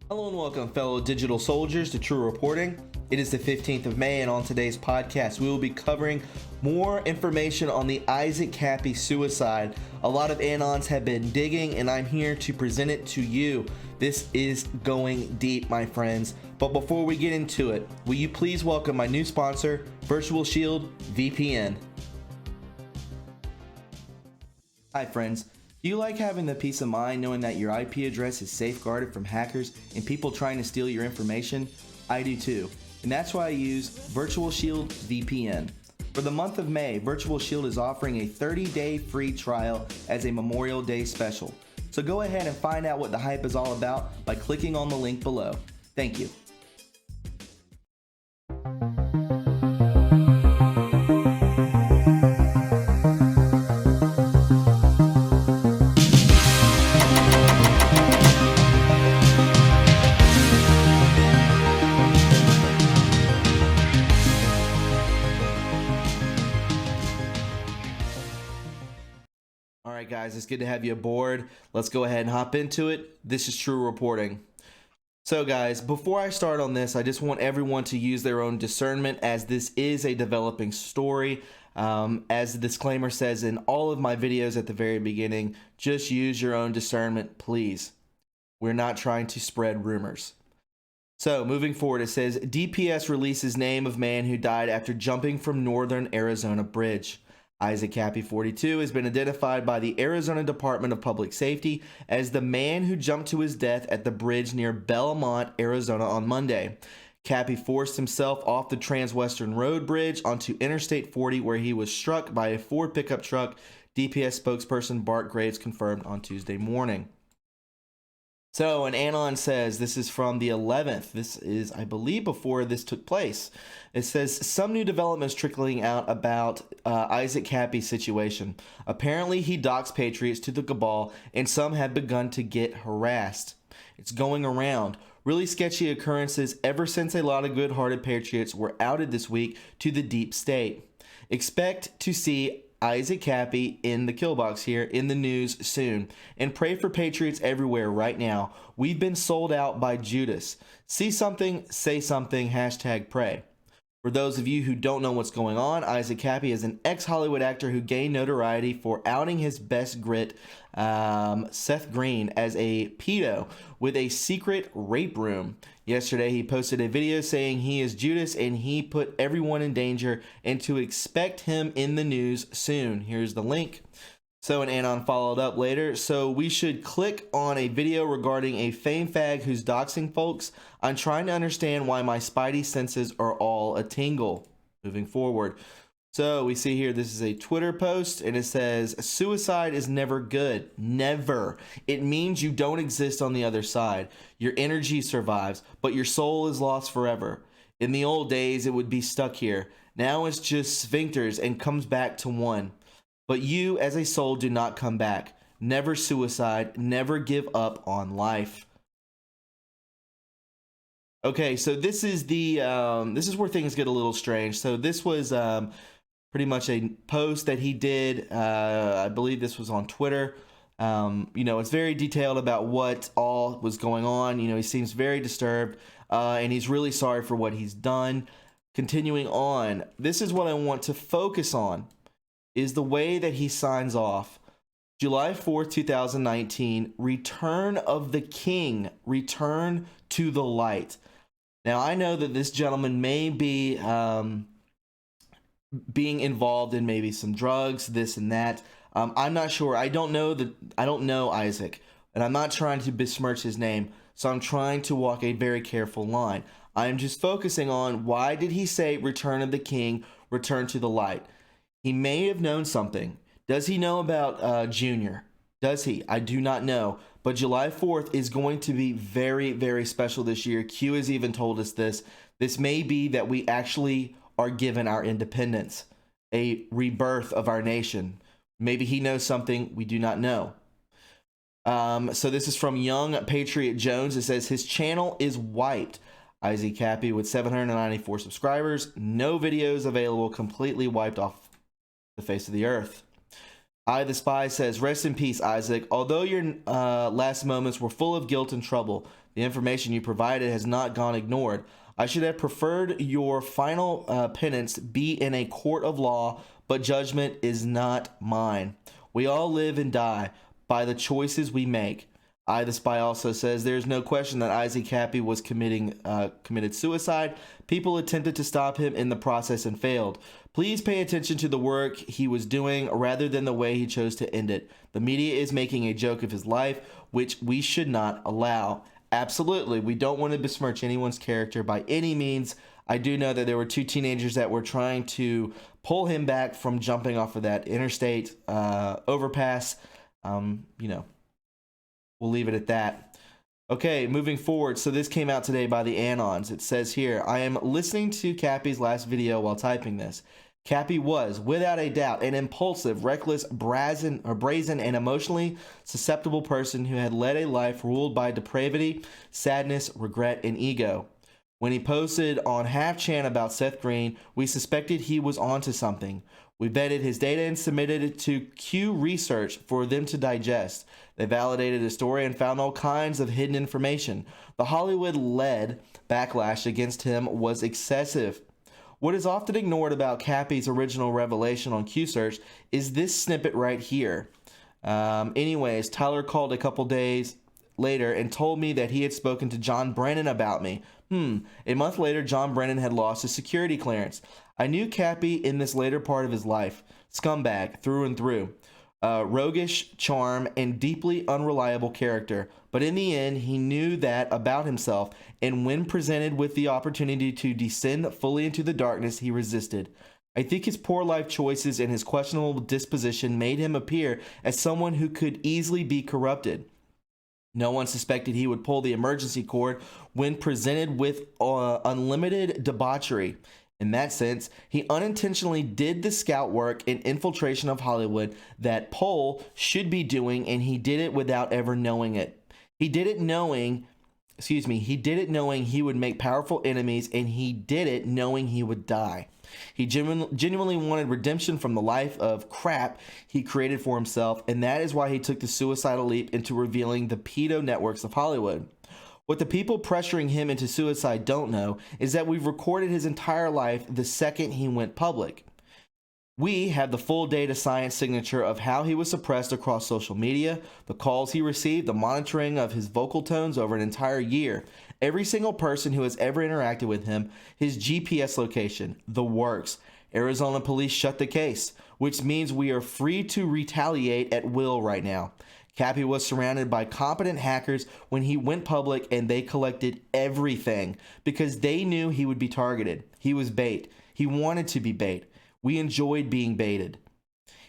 Hello and welcome, fellow digital soldiers, to True Reporting. It is the 15th of May, and on today's podcast, we will be covering more information on the Isaac Kappy suicide. A lot of Anons have been digging, and I'm here to present it to you. This is going deep, my friends. But before we get into it, will you please welcome my new sponsor, Virtual Shield VPN. Hi, friends. Do you like having the peace of mind knowing that your IP address is safeguarded from hackers and people trying to steal your information? I do too, and that's why I use Virtual Shield VPN. For the month of May, Virtual Shield is offering a 30-day free trial as a Memorial Day special. So go ahead and find out what the hype is all about by clicking on the link below. Thank you. Alright guys, it's good to have you aboard. Let's go ahead and hop into it. This is True Reporting. So guys, before I start on this, I just want everyone to use their own discernment as this is a developing story. As the disclaimer says in all of my videos at the very beginning, just use your own discernment, please. We're not trying to spread rumors. So moving forward, it says DPS releases name of man who died after jumping from northern Arizona bridge. Isaac Kappy, 42, has been identified by the Arizona Department of Public Safety as the man who jumped to his death at the bridge near Belmont, Arizona on Monday. Kappy forced himself off the Transwestern Road Bridge onto Interstate 40 where he was struck by a Ford pickup truck, DPS spokesperson Bart Graves confirmed on Tuesday morning. So, an Anon says, this is from the 11th. This is, I believe, before this took place. It says, some new developments trickling out about Isaac Kappy's situation. Apparently, he docks patriots to the cabal, and some have begun to get harassed. It's going around. Really sketchy occurrences ever since a lot of good-hearted patriots were outed this week to the deep state. Expect to see Isaac Kappy in the kill box here in the news soon, and pray for patriots everywhere right now. We've been sold out by Judas. See something, say something, #pray. For those of you who don't know what's going on, Isaac Kappy is an ex-Hollywood actor who gained notoriety for outing his best grit, Seth Green, as a pedo with a secret rape room. Yesterday, he posted a video saying he is Judas and he put everyone in danger and to expect him in the news soon. Here's the link. So an Anon followed up later. So we should click on a video regarding a fame fag who's doxing folks. I'm trying to understand why my spidey senses are all a tingle. Moving forward. So we see here, this is a Twitter post and it says, suicide is never good. Never. It means you don't exist on the other side. Your energy survives, but your soul is lost forever. In the old days, it would be stuck here. Now it's just sphincters and comes back to one. But you as a soul do not come back. Never suicide. Never give up on life. Okay, so this is the this is where things get a little strange. So this was pretty much a post that he did. I believe this was on Twitter. It's very detailed about what all was going on. He seems very disturbed, and he's really sorry for what he's done. Continuing on, this is what I want to focus on, is the way that he signs off. July 4th, 2019, Return of the King, return to the light. Now, I know that this gentleman may be being involved in maybe some drugs, this and that. I'm not sure. I don't know Isaac, and I'm not trying to besmirch his name, so I'm trying to walk a very careful line. I'm just focusing on, why did he say Return of the King, return to the light? He may have known something. Does he know about Junior? Does he? I do not know. But July 4th is going to be very, very special this year. Q has even told us this. This may be that we actually are given our independence, a rebirth of our nation. Maybe he knows something we do not know. So this is from Young Patriot Jones. It says his channel is wiped. Isaac Kappy with 794 subscribers. No videos available. Completely wiped off the face of the earth. I the Spy says, rest in peace, Isaac. Although your last moments were full of guilt and trouble, the information you provided has not gone ignored. I should have preferred your final penance be in a court of law, but judgment is not mine. We all live and die by the choices we make. I the Spy also says, there's no question that Isaac Cappy was committed suicide. People attempted to stop him in the process and failed. Please pay attention to the work he was doing rather than the way he chose to end it. The media is making a joke of his life, which we should not allow. Absolutely, we don't want to besmirch anyone's character by any means. I do know that there were two teenagers that were trying to pull him back from jumping off of that interstate overpass. We'll leave it at that. Okay, moving forward. So this came out today by the Anons. It says here, I am listening to Cappy's last video while typing this. Cappy was, without a doubt, an impulsive, reckless, brazen, and emotionally susceptible person who had led a life ruled by depravity, sadness, regret, and ego. When he posted on Half Chan about Seth Green, we suspected he was onto something. We vetted his data and submitted it to Q Research for them to digest. They validated his story and found all kinds of hidden information. The Hollywood-led backlash against him was excessive. What is often ignored about Cappy's original revelation on Q-Search is this snippet right here. Anyways, Tyler called a couple days later and told me that he had spoken to John Brennan about me. A month later, John Brennan had lost his security clearance. I knew Cappy in this later part of his life. Scumbag through and through. Roguish charm and deeply unreliable character. But in the end, he knew that about himself, and when presented with the opportunity to descend fully into the darkness, he resisted. I think his poor life choices and his questionable disposition made him appear as someone who could easily be corrupted. No one suspected he would pull the emergency cord when presented with unlimited debauchery. In that sense, he unintentionally did the scout work and infiltration of Hollywood that Pohl should be doing, and he did it without ever knowing it. He did it knowing he would make powerful enemies, and he did it knowing he would die. He genuinely wanted redemption from the life of crap he created for himself, and that is why he took the suicidal leap into revealing the pedo networks of Hollywood. What the people pressuring him into suicide don't know is that we've recorded his entire life the second he went public. We have the full data science signature of how he was suppressed across social media, the calls he received, the monitoring of his vocal tones over an entire year, every single person who has ever interacted with him, his GPS location, the works. Arizona police shut the case, which means we are free to retaliate at will right now. Cappy was surrounded by competent hackers when he went public, and they collected everything because they knew he would be targeted. He was bait. He wanted to be bait. We enjoyed being baited.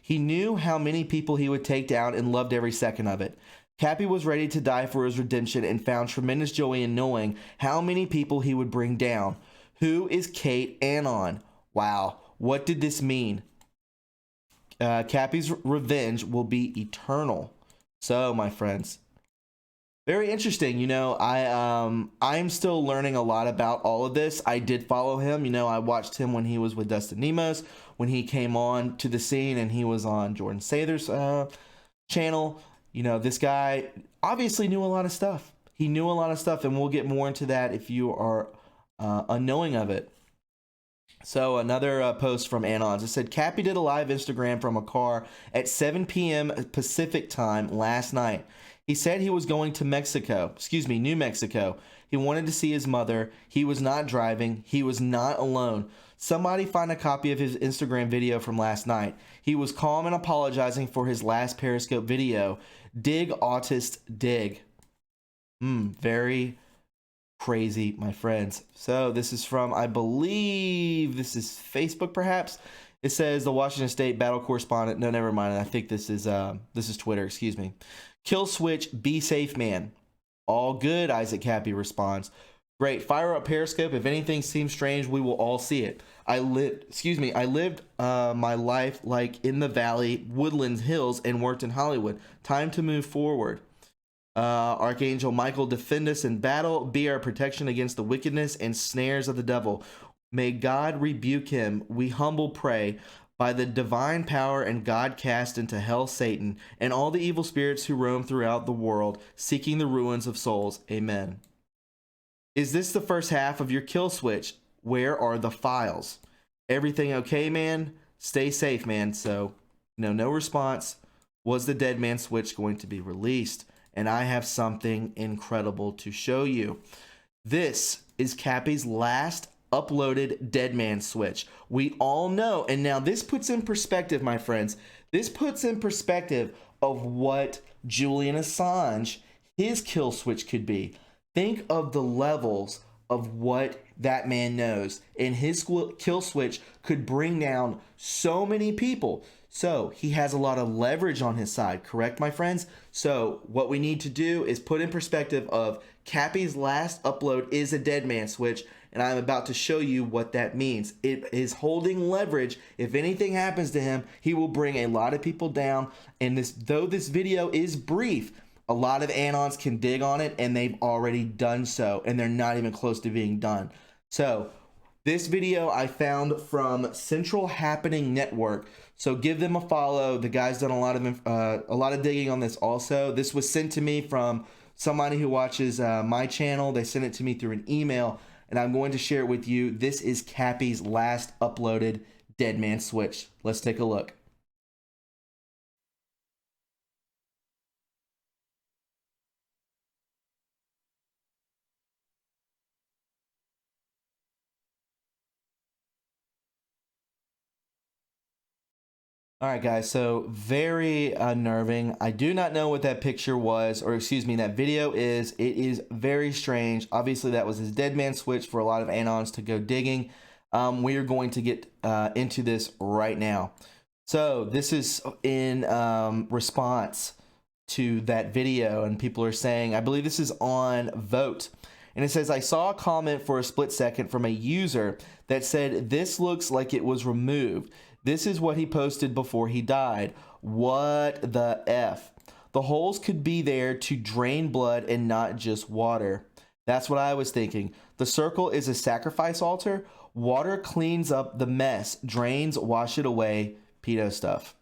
He knew how many people he would take down and loved every second of it. Cappy was ready to die for his redemption and found tremendous joy in knowing how many people he would bring down. Who is Kate Anon? Wow, what did this mean? Cappy's revenge will be eternal. So, my friends, very interesting. I'm still learning a lot about all of this. I did follow him. I watched him when he was with Dustin Nemos, when he came on to the scene, and he was on Jordan Sather's channel. This guy obviously knew a lot of stuff. He knew a lot of stuff, and we'll get more into that if you are unknowing of it. So another post from Anons. It said, Cappy did a live Instagram from a car at 7 p.m. Pacific time last night. He said he was going to New Mexico. He wanted to see his mother. He was not driving. He was not alone. Somebody find a copy of his Instagram video from last night. He was calm and apologizing for his last Periscope video. Dig, autist, dig. Very crazy, my friends. So this is from, I believe this is Facebook, perhaps. It says the Washington State battle correspondent. No, never mind. I think this is Twitter. Excuse me. Kill switch. Be safe, man. All good. Isaac Cappy responds. Great. Fire up Periscope. If anything seems strange, we will all see it. I lived my life like in the valley, woodlands, hills, and worked in Hollywood. Time to move forward. Archangel Michael, defend us in battle, be our protection against the wickedness and snares of the devil. May God rebuke him, we humble pray. By the divine power and God cast into hell Satan and all the evil spirits who roam throughout the world, seeking the ruins of souls. Amen. Is this the first half of your kill switch? Where are the files? Everything okay, man? Stay safe, man. So, no response. Was the dead man switch going to be released? And I have something incredible to show you. This is Cappy's last uploaded dead man switch. We all know, and now this puts in perspective, my friends, this puts in perspective of what Julian Assange, his kill switch could be. Think of the levels of what that man knows, and his kill switch could bring down so many people. So he has a lot of leverage on his side, correct, my friends? So what we need to do is put in perspective of Cappy's last upload is a dead man switch, and I'm about to show you what that means. It is holding leverage. If anything happens to him, he will bring a lot of people down. And though this video is brief, a lot of Anons can dig on it, and they've already done so, and they're not even close to being done. So this video I found from Central Happening Network. So give them a follow. The guy's done a lot of digging on this also. This was sent to me from somebody who watches my channel. They sent it to me through an email, and I'm going to share it with you. This is Cappy's last uploaded dead man switch. Let's take a look. All right, guys, so very unnerving. I do not know what that picture was, or excuse me, that video is. It is very strange. Obviously, that was his dead man switch for a lot of Anons to go digging. We are going to get into this right now. So this is in response to that video, and people are saying, I believe this is on Vote. And it says, I saw a comment for a split second from a user that said, this looks like it was removed. This is what he posted before he died. What the F? The holes could be there to drain blood and not just water. That's what I was thinking. The circle is a sacrifice altar. Water cleans up the mess. Drains, wash it away. Pedo stuff.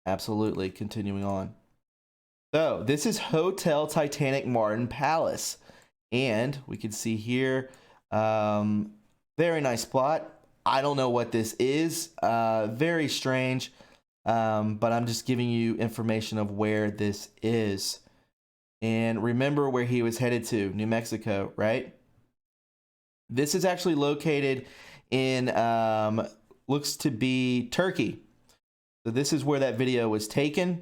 Absolutely. Continuing on. So this is Hotel Titanic Martin Palace. And we can see here, very nice plot. I don't know what this is. Very strange. But I'm just giving you information of where this is. And remember where he was headed to, New Mexico, right? This is actually located in, looks to be Turkey. So this is where that video was taken.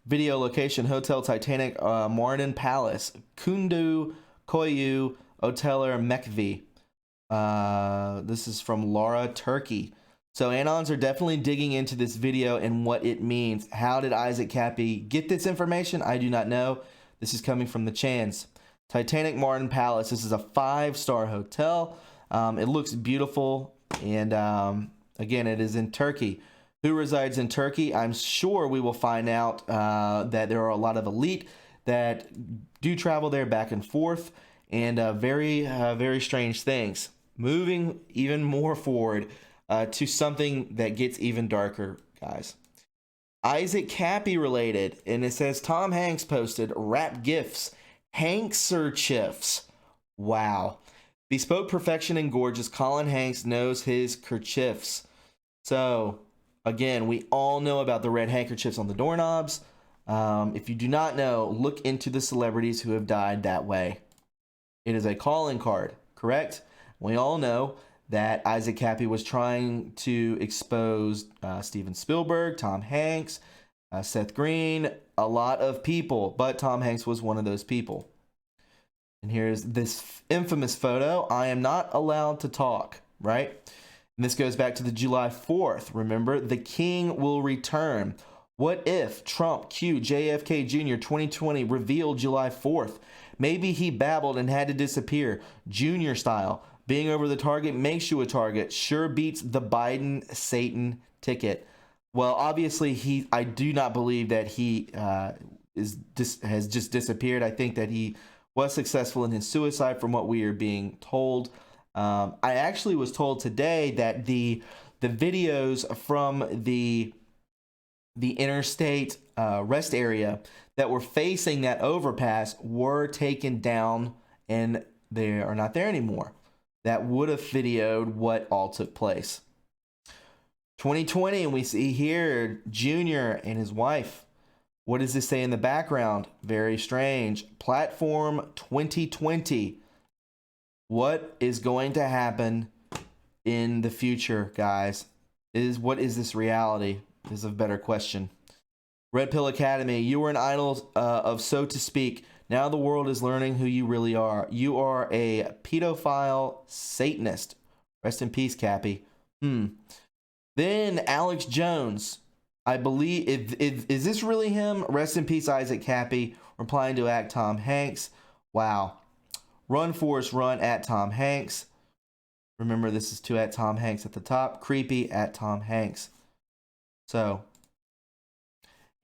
Video location, Hotel Titanic Martin Palace, Kundu Koyu Oteller Mekvi. This is from Laura, Turkey. So Anons are definitely digging into this video and what it means. How did Isaac Cappy get this information? I do not know. This is coming from the Chans. Titanic Martin Palace. This is a 5-star hotel. It looks beautiful. And again, it is in Turkey. Who resides in Turkey? I'm sure we will find out that there are a lot of elite that do travel there back and forth. And very strange things. Moving even more forward to something that gets even darker, guys. Isaac Cappy related, and it says Tom Hanks posted wrap gifts, Hankserchiefs. Wow. Bespoke perfection and gorgeous. Colin Hanks knows his kerchiefs. So again, we all know about the red handkerchiefs on the doorknobs. If you do not know, look into the celebrities who have died that way. It is a calling card, correct? We all know that Isaac Cappy was trying to expose Steven Spielberg, Tom Hanks, Seth Green, a lot of people, but Tom Hanks was one of those people. And here's this infamous photo. I am not allowed to talk, right? And this goes back to the July 4th. Remember, the king will return. What if Trump Q JFK Jr. 2020 revealed July 4th? Maybe he babbled and had to disappear, Junior style. Being over the target makes you a target. Sure beats the Biden Satan ticket. Well, obviously, I do not believe that he has just disappeared. I think that he was successful in his suicide from what we are being told. I actually was told today that the the videos from the interstate rest area that were facing that overpass were taken down, and they are not there anymore. That would have videoed what all took place. 2020, and we see here Junior and his wife. What does this say in the background? Very strange. Platform 2020. What is going to happen in the future, guys? What is this reality? Is a better question. Red Pill Academy, you were an idol of so to speak. Now the world is learning who you really are. You are a pedophile Satanist. Rest in peace, Cappy. Then Alex Jones, I believe, is this really him? Rest in peace, Isaac Cappy, replying to at Tom Hanks. Wow. Run Forrest Run at Tom Hanks. Remember, this is to at Tom Hanks at the top. Creepy at Tom Hanks. So,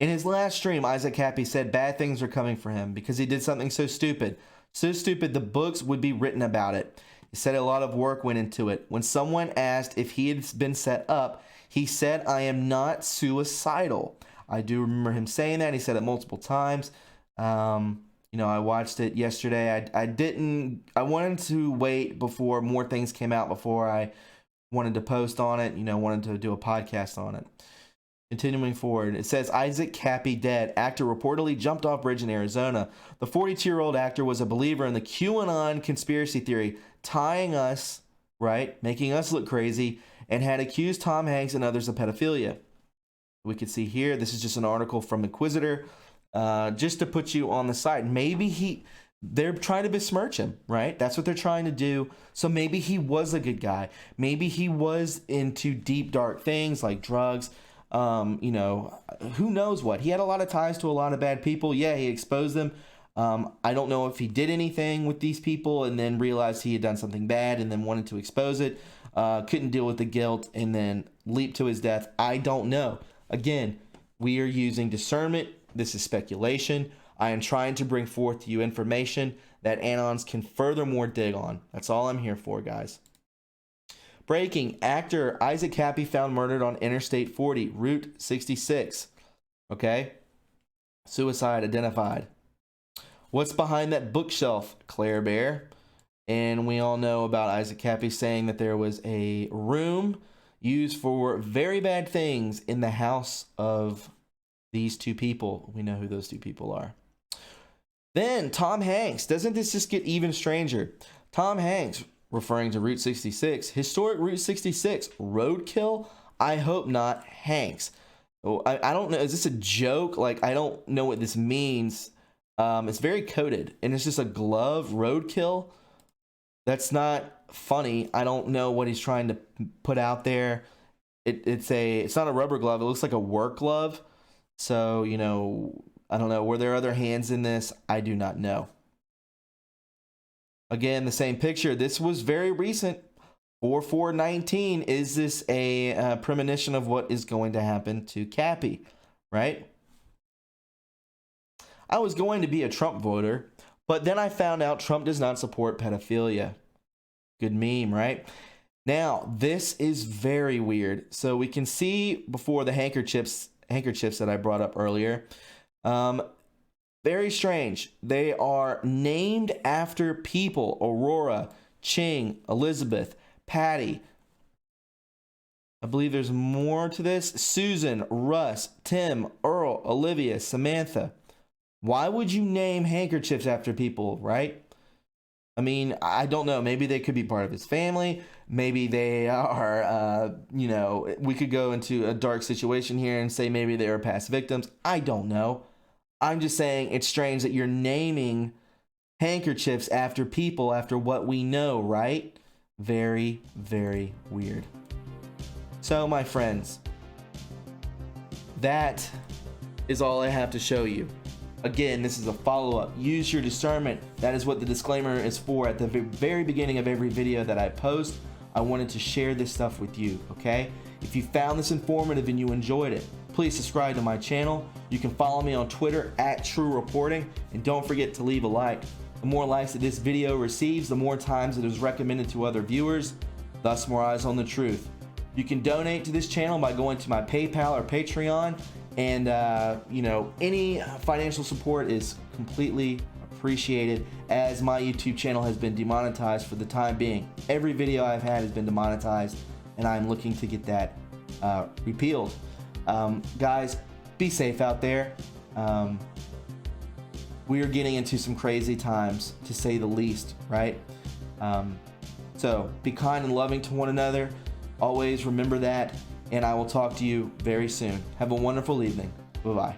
in his last stream, Isaac Cappy said bad things are coming for him because he did something so stupid. So stupid the books would be written about it. He said a lot of work went into it. When someone asked if he had been set up, he said, "I am not suicidal." I do remember him saying that. He said it multiple times. You know, I watched it yesterday. I wanted to wait before more things came out before I wanted to post on it, you know, wanted to do a podcast on it. Continuing forward, it says Isaac Cappy dead. Actor reportedly jumped off bridge in Arizona. The 42-year-old actor was a believer in the QAnon conspiracy theory, tying us, right, making us look crazy, and had accused Tom Hanks and others of pedophilia. We could see here, this is just an article from Inquisitor, just to put you on the side. Maybe they're trying to besmirch him, right? That's what they're trying to do. So maybe he was a good guy. Maybe he was into deep, dark things like drugs. You know, who knows what? He had a lot of ties to a lot of bad people. Yeah, he exposed them. I don't know if he did anything with these people and then realized he had done something bad and then wanted to expose it. Couldn't deal with the guilt and then leaped to his death. I don't know. Again, we are using discernment. This is speculation. I am trying to bring forth to you information that Anons can furthermore dig on. That's all I'm here for, guys. Breaking, actor Isaac Cappy found murdered on Interstate 40, Route 66. Okay? Suicide identified. What's behind that bookshelf? Claire Bear. And we all know about Isaac Cappy saying that there was a room used for very bad things in the house of these two people. We know who those two people are. Then Tom Hanks. Doesn't this just get even stranger? Tom Hanks, referring to Route 66, historic Route 66, roadkill? I hope not. Hanks. Oh, I don't know. Is this a joke? Like, I don't know what this means. It's very coded, and it's just a glove roadkill. That's not funny. I don't know what he's trying to put out there. It's not a rubber glove. It looks like a work glove. So, you know, I don't know. Were there other hands in this? I do not know. Again, the same picture. This was very recent. 4/4/19. Is this a premonition of what is going to happen to Cappy? Right? I was going to be a Trump voter, but then I found out Trump does not support pedophilia. Good meme, right? Now, this is very weird. So we can see before the handkerchiefs that I brought up earlier. Very strange. They are named after people. Aurora, Ching, Elizabeth, Patty. I believe there's more to this. Susan, Russ, Tim, Earl, Olivia, Samantha. Why would you name handkerchiefs after people, right? I mean, I don't know. Maybe they could be part of his family. Maybe they are, you know, we could go into a dark situation here and say maybe they were past victims. I don't know. I'm just saying it's strange that you're naming handkerchiefs after people, after what we know, right? Very, very weird. So, my friends, that is all I have to show you. Again, this is a follow-up. Use your discernment. That is what the disclaimer is for. At the very beginning of every video that I post, I wanted to share this stuff with you, okay? If you found this informative and you enjoyed it, please subscribe to my channel. You can follow me on Twitter at True Reporting, and don't forget to leave a like. The more likes that this video receives, the more times it is recommended to other viewers, thus more eyes on the truth. You can donate to this channel by going to my PayPal or Patreon, and any financial support is completely appreciated, as my YouTube channel has been demonetized for the time being. Every video I've had has been demonetized, and I'm looking to get that repealed. Guys, be safe out there. We are getting into some crazy times, to say the least, right? So be kind and loving to one another. Always remember that, and I will talk to you very soon. Have a wonderful evening. Bye-bye.